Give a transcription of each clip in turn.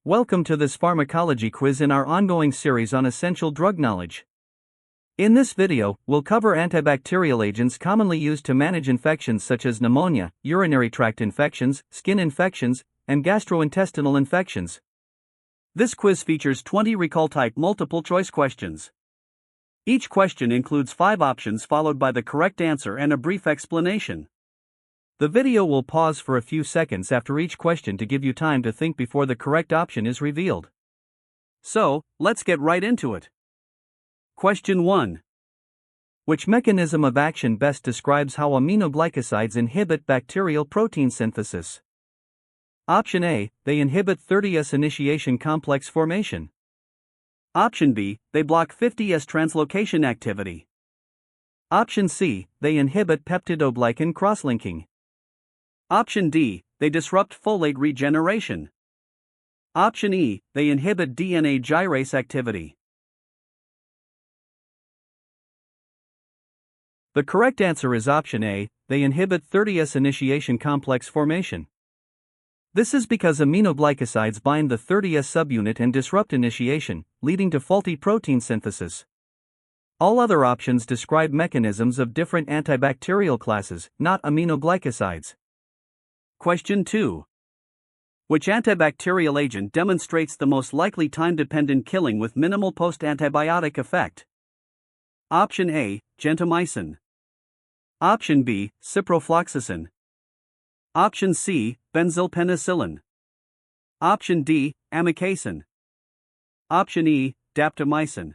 Welcome to this pharmacology quiz in our ongoing series on essential drug knowledge. In this video, we'll cover antibacterial agents commonly used to manage infections such as pneumonia, urinary tract infections, skin infections, and gastrointestinal infections. This quiz features 20 recall-type multiple-choice questions. Each question includes 5 options followed by the correct answer and a brief explanation. The video will pause for a few seconds after each question to give you time to think before the correct option is revealed. So, let's get right into it. Question 1. Which mechanism of action best describes how aminoglycosides inhibit bacterial protein synthesis? Option A, they inhibit 30S initiation complex formation. Option B, they block 50S translocation activity. Option C, they inhibit peptidoglycan cross-linking. Option D, they disrupt folate regeneration. Option E, they inhibit DNA gyrase activity. The correct answer is option A, they inhibit 30S initiation complex formation. This is because aminoglycosides bind the 30S subunit and disrupt initiation, leading to faulty protein synthesis. All other options describe mechanisms of different antibacterial classes, not aminoglycosides. Question 2. Which antibacterial agent demonstrates the most likely time-dependent killing with minimal post-antibiotic effect? Option A, gentamicin. Option B, ciprofloxacin. Option C, benzylpenicillin. Option D, amikacin. Option E, daptomycin.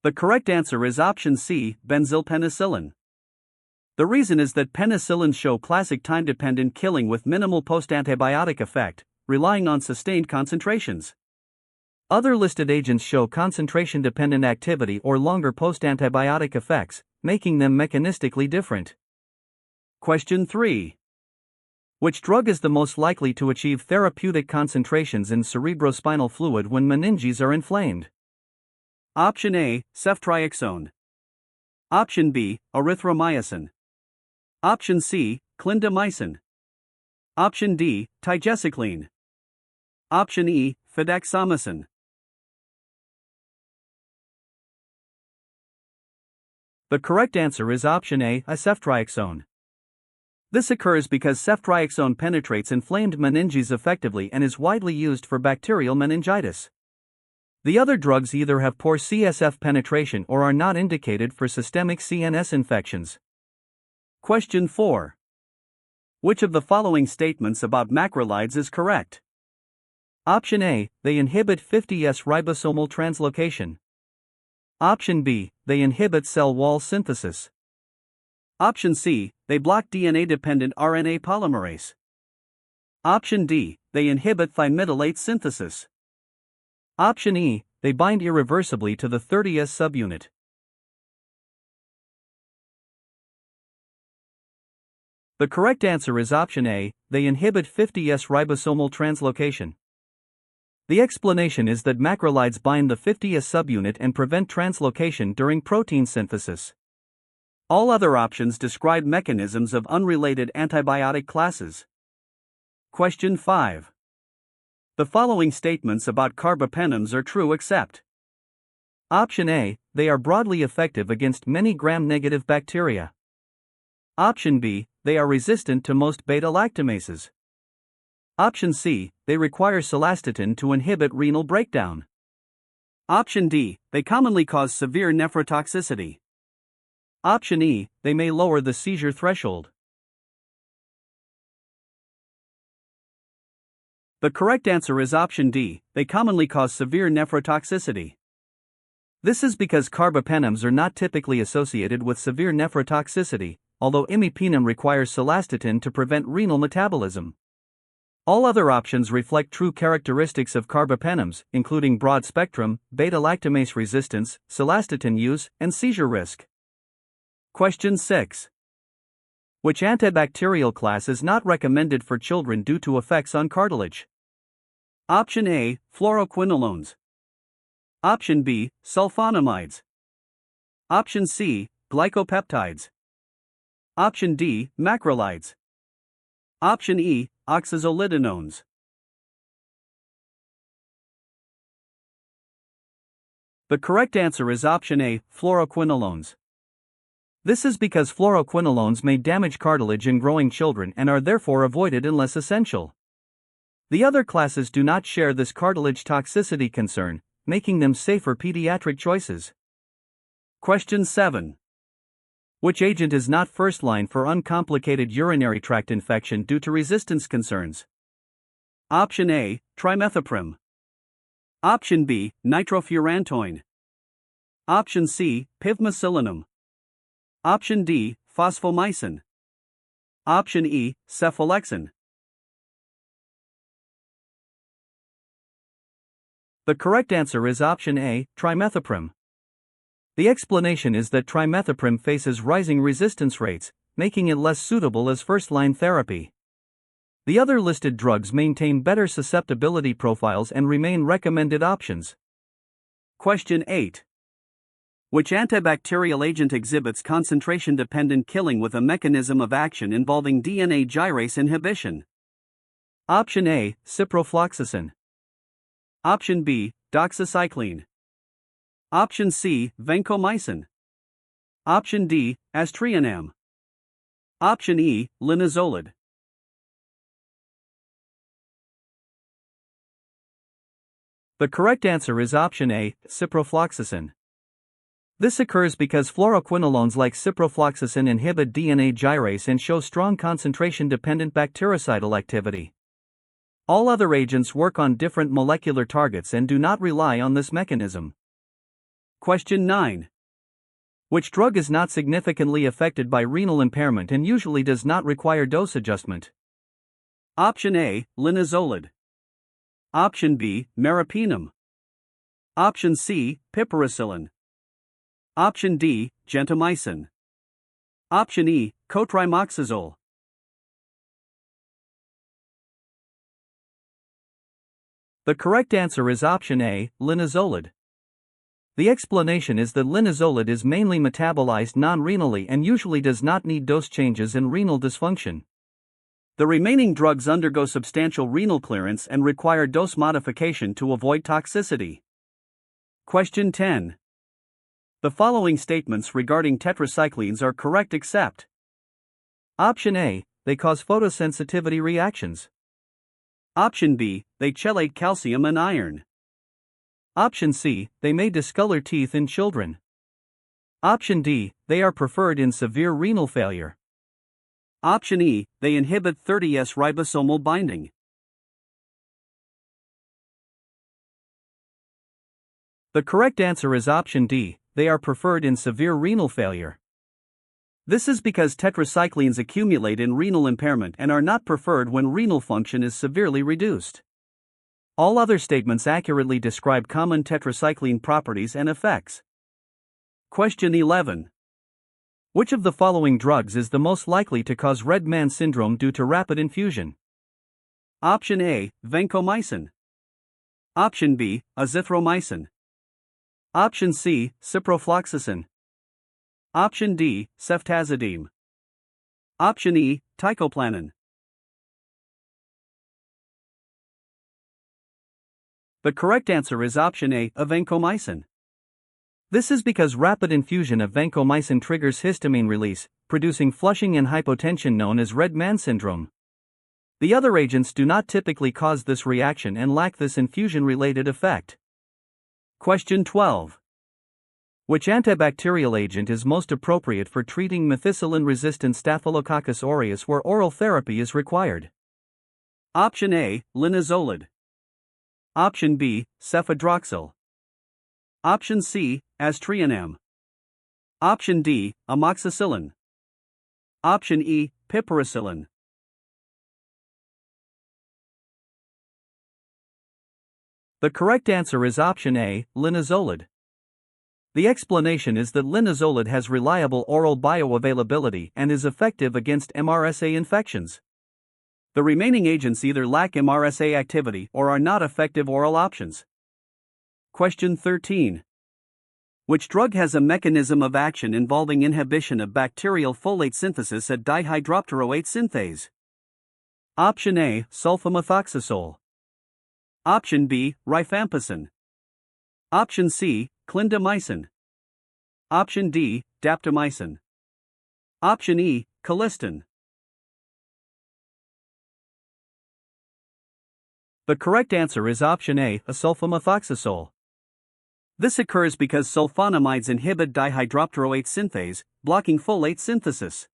The correct answer is option C, benzylpenicillin. The reason is that penicillins show classic time-dependent killing with minimal post-antibiotic effect, relying on sustained concentrations. Other listed agents show concentration-dependent activity or longer post-antibiotic effects, making them mechanistically different. Question 3. Which drug is the most likely to achieve therapeutic concentrations in cerebrospinal fluid when meninges are inflamed? Option A, ceftriaxone. Option B, erythromycin. Option C, clindamycin. Option D, tigecycline. Option E, fidaxomicin. The correct answer is option A, ceftriaxone. This occurs because ceftriaxone penetrates inflamed meninges effectively and is widely used for bacterial meningitis. The other drugs either have poor CSF penetration or are not indicated for systemic CNS infections. Question 4. Which of the following statements about macrolides is correct? Option A, they inhibit 50S ribosomal translocation. Option B, they inhibit cell wall synthesis. Option C, they block DNA-dependent RNA polymerase. Option D, they inhibit thymidylate synthesis. Option E, they bind irreversibly to the 30S subunit. The correct answer is option A, they inhibit 50S ribosomal translocation. The explanation is that macrolides bind the 50S subunit and prevent translocation during protein synthesis. All other options describe mechanisms of unrelated antibiotic classes. Question 5. The following statements about carbapenems are true except Option A, they are broadly effective against many gram-negative bacteria. Option B, they are resistant to most beta-lactamases. Option C, they require celastatin to inhibit renal breakdown. Option D, they commonly cause severe nephrotoxicity. Option E, they may lower the seizure threshold. The correct answer is option D, they commonly cause severe nephrotoxicity. This is because carbapenems are not typically associated with severe nephrotoxicity, although imipenem requires celastatin to prevent renal metabolism. All other options reflect true characteristics of carbapenems, including broad spectrum, beta-lactamase resistance, celastatin use, and seizure risk. Question 6. Which antibacterial class is not recommended for children due to effects on cartilage? Option A, fluoroquinolones. Option B, sulfonamides. Option C, glycopeptides. Option D, macrolides. Option E, oxazolidinones. The correct answer is option A, fluoroquinolones. This is because fluoroquinolones may damage cartilage in growing children and are therefore avoided unless essential. The other classes do not share this cartilage toxicity concern, making them safer pediatric choices. Question 7. Which agent is not first line for uncomplicated urinary tract infection due to resistance concerns? Option A, trimethoprim. Option B, nitrofurantoin. Option C, pivmecillinum. Option D, fosfomycin. Option E, cephalexin. The correct answer is option A, trimethoprim. The explanation is that trimethoprim faces rising resistance rates, making it less suitable as first-line therapy. The other listed drugs maintain better susceptibility profiles and remain recommended options. Question 8. Which antibacterial agent exhibits concentration-dependent killing with a mechanism of action involving DNA gyrase inhibition? Option A, ciprofloxacin. Option B, doxycycline. Option C, vancomycin. Option D, aztreonam. Option E, linezolid. The correct answer is option A, ciprofloxacin. This occurs because fluoroquinolones like ciprofloxacin inhibit DNA gyrase and show strong concentration-dependent bactericidal activity. All other agents work on different molecular targets and do not rely on this mechanism. Question 9. Which drug is not significantly affected by renal impairment and usually does not require dose adjustment? Option A, linezolid. Option B, meropenem. Option C, piperacillin. Option D, gentamicin. Option E, cotrimoxazole. The correct answer is option A, linezolid. The explanation is that linezolid is mainly metabolized non-renally and usually does not need dose changes in renal dysfunction. The remaining drugs undergo substantial renal clearance and require dose modification to avoid toxicity. Question 10. The following statements regarding tetracyclines are correct except Option A, they cause photosensitivity reactions. Option B, they chelate calcium and iron. Option C, they may discolor teeth in children. Option D, they are preferred in severe renal failure. Option E, they inhibit 30S ribosomal binding. The correct answer is option D, they are preferred in severe renal failure. This is because tetracyclines accumulate in renal impairment and are not preferred when renal function is severely reduced. All other statements accurately describe common tetracycline properties and effects. Question 11. Which of the following drugs is the most likely to cause red man syndrome due to rapid infusion? Option A, vancomycin. Option B, azithromycin. Option C, ciprofloxacin. Option D, ceftazidime. Option E, teicoplanin. The correct answer is option A, vancomycin. This is because rapid infusion of vancomycin triggers histamine release, producing flushing and hypotension known as red man syndrome. The other agents do not typically cause this reaction and lack this infusion-related effect. Question 12. Which antibacterial agent is most appropriate for treating methicillin-resistant Staphylococcus aureus where oral therapy is required? Option A, linezolid. Option B, cefadroxil. Option C, aztreonam. Option D, amoxicillin. Option E, piperacillin. The correct answer is option A, linezolid. The explanation is that linezolid has reliable oral bioavailability and is effective against MRSA infections. The remaining agents either lack MRSA activity or are not effective oral options. Question 13. Which drug has a mechanism of action involving inhibition of bacterial folate synthesis at dihydropteroate synthase? Option A, sulfamethoxazole. Option B, rifampicin. Option C, clindamycin. Option D, daptomycin. Option E, colistin. The correct answer is option A, sulfamethoxazole. This occurs because sulfonamides inhibit dihydropteroate synthase, blocking folate synthesis.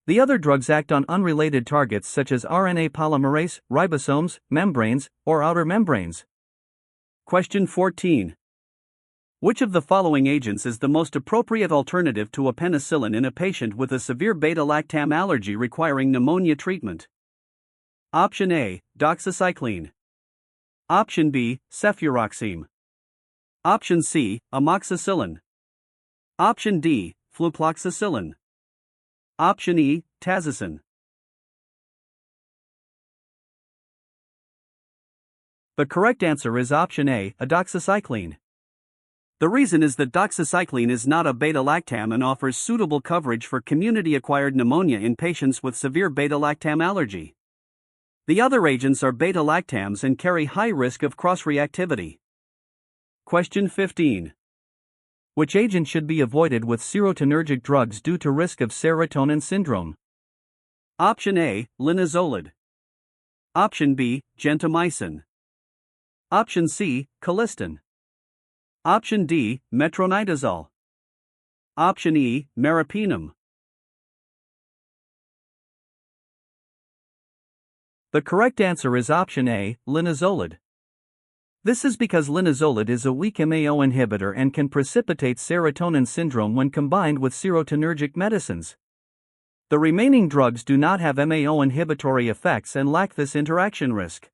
The other drugs act on unrelated targets such as RNA polymerase, ribosomes, membranes, or outer membranes. Question 14. Which of the following agents is the most appropriate alternative to a penicillin in a patient with a severe beta-lactam allergy requiring pneumonia treatment? Option A, doxycycline. Option B, cefuroxime. Option C, amoxicillin. Option D, flucloxacillin. Option E, tazocin. The correct answer is option A, doxycycline. The reason is that doxycycline is not a beta-lactam and offers suitable coverage for community-acquired pneumonia in patients with severe beta-lactam allergy. The other agents are beta-lactams and carry high risk of cross-reactivity. Question 15. Which agent should be avoided with serotonergic drugs due to risk of serotonin syndrome? Option A, linezolid. Option B, gentamicin. Option C, colistin. Option D, metronidazole. Option E, meropenem. The correct answer is option A, linezolid. This is because linezolid is a weak MAO inhibitor and can precipitate serotonin syndrome when combined with serotonergic medicines. The remaining drugs do not have MAO inhibitory effects and lack this interaction risk.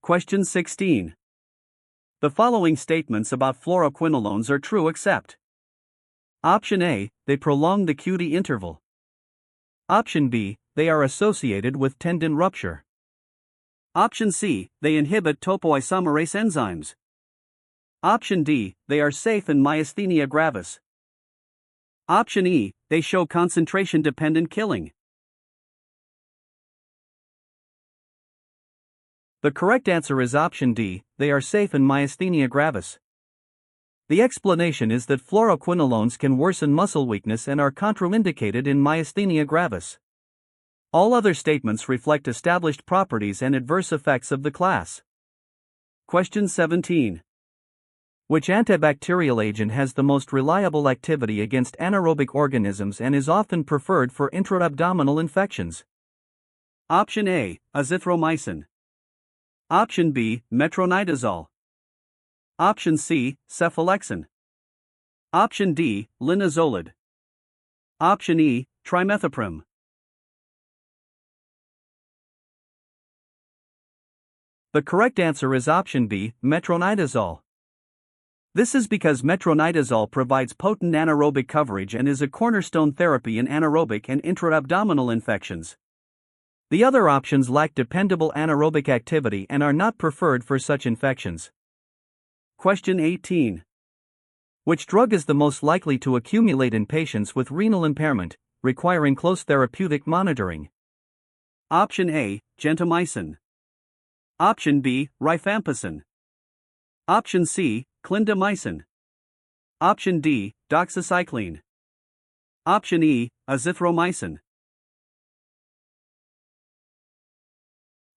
Question 16. The following statements about fluoroquinolones are true except: Option A, they prolong the QT interval. Option B, they are associated with tendon rupture. Option C, they inhibit topoisomerase enzymes. Option D, they are safe in myasthenia gravis. Option E, they show concentration-dependent killing. The correct answer is option D, they are safe in myasthenia gravis. The explanation is that fluoroquinolones can worsen muscle weakness and are contraindicated in myasthenia gravis. All other statements reflect established properties and adverse effects of the class. Question 17. Which antibacterial agent has the most reliable activity against anaerobic organisms and is often preferred for intra-abdominal infections? Option A, azithromycin. Option B, metronidazole. Option C, cephalexin. Option D, linezolid. Option E, trimethoprim. The correct answer is option B, metronidazole. This is because metronidazole provides potent anaerobic coverage and is a cornerstone therapy in anaerobic and intra-abdominal infections. The other options lack dependable anaerobic activity and are not preferred for such infections. Question 18. Which drug is the most likely to accumulate in patients with renal impairment, requiring close therapeutic monitoring? Option A, gentamicin. Option B, rifampicin. Option C, clindamycin. Option D, doxycycline. Option E, azithromycin.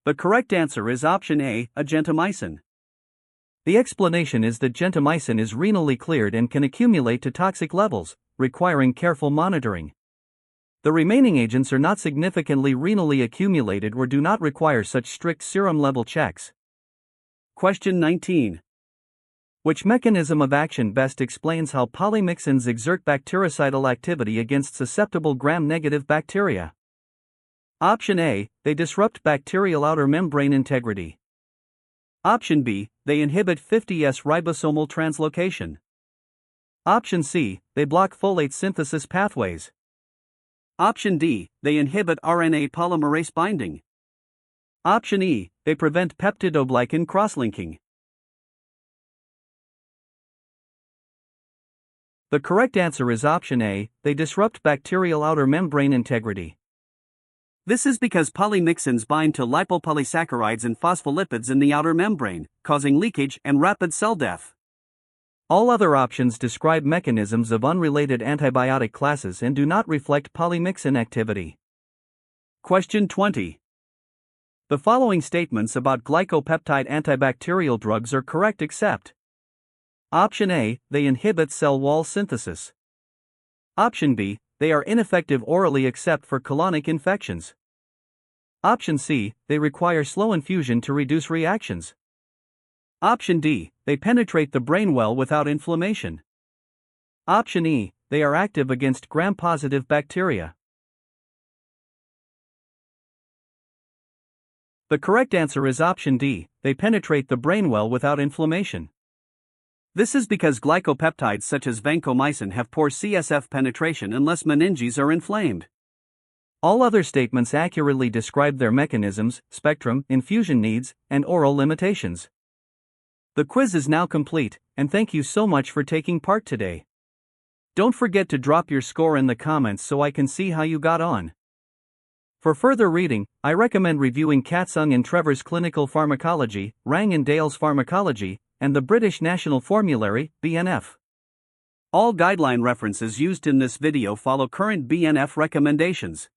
The correct answer is option A, gentamicin. The explanation is that gentamicin is renally cleared and can accumulate to toxic levels, requiring careful monitoring. The remaining agents are not significantly renally accumulated or do not require such strict serum level checks. Question 19. Which mechanism of action best explains how polymyxins exert bactericidal activity against susceptible gram-negative bacteria? Option A, they disrupt bacterial outer membrane integrity. Option B, they inhibit 50S ribosomal translocation. Option C, they block folate synthesis pathways. Option D, they inhibit RNA polymerase binding. Option E, they prevent peptidoglycan cross-linking. The correct answer is option A, they disrupt bacterial outer membrane integrity. This is because polymyxins bind to lipopolysaccharides and phospholipids in the outer membrane, causing leakage and rapid cell death. All other options describe mechanisms of unrelated antibiotic classes and do not reflect polymyxin activity. Question 20. The following statements about glycopeptide antibacterial drugs are correct except Option A, they inhibit cell wall synthesis. Option B, they are ineffective orally except for colonic infections. Option C, they require slow infusion to reduce reactions. Option D, they penetrate the brain well without inflammation. Option E, they are active against gram-positive bacteria. The correct answer is option D, they penetrate the brain well without inflammation. This is because glycopeptides such as vancomycin have poor CSF penetration unless meninges are inflamed. All other statements accurately describe their mechanisms, spectrum, infusion needs, and oral limitations. The quiz is now complete, and thank you so much for taking part today. Don't forget to drop your score in the comments so I can see how you got on. For further reading, I recommend reviewing Katsung and Trevor's Clinical Pharmacology, Rang and Dale's Pharmacology, and the British National Formulary, BNF. All guideline references used in this video follow current BNF recommendations.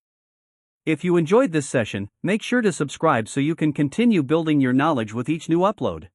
If you enjoyed this session, make sure to subscribe so you can continue building your knowledge with each new upload.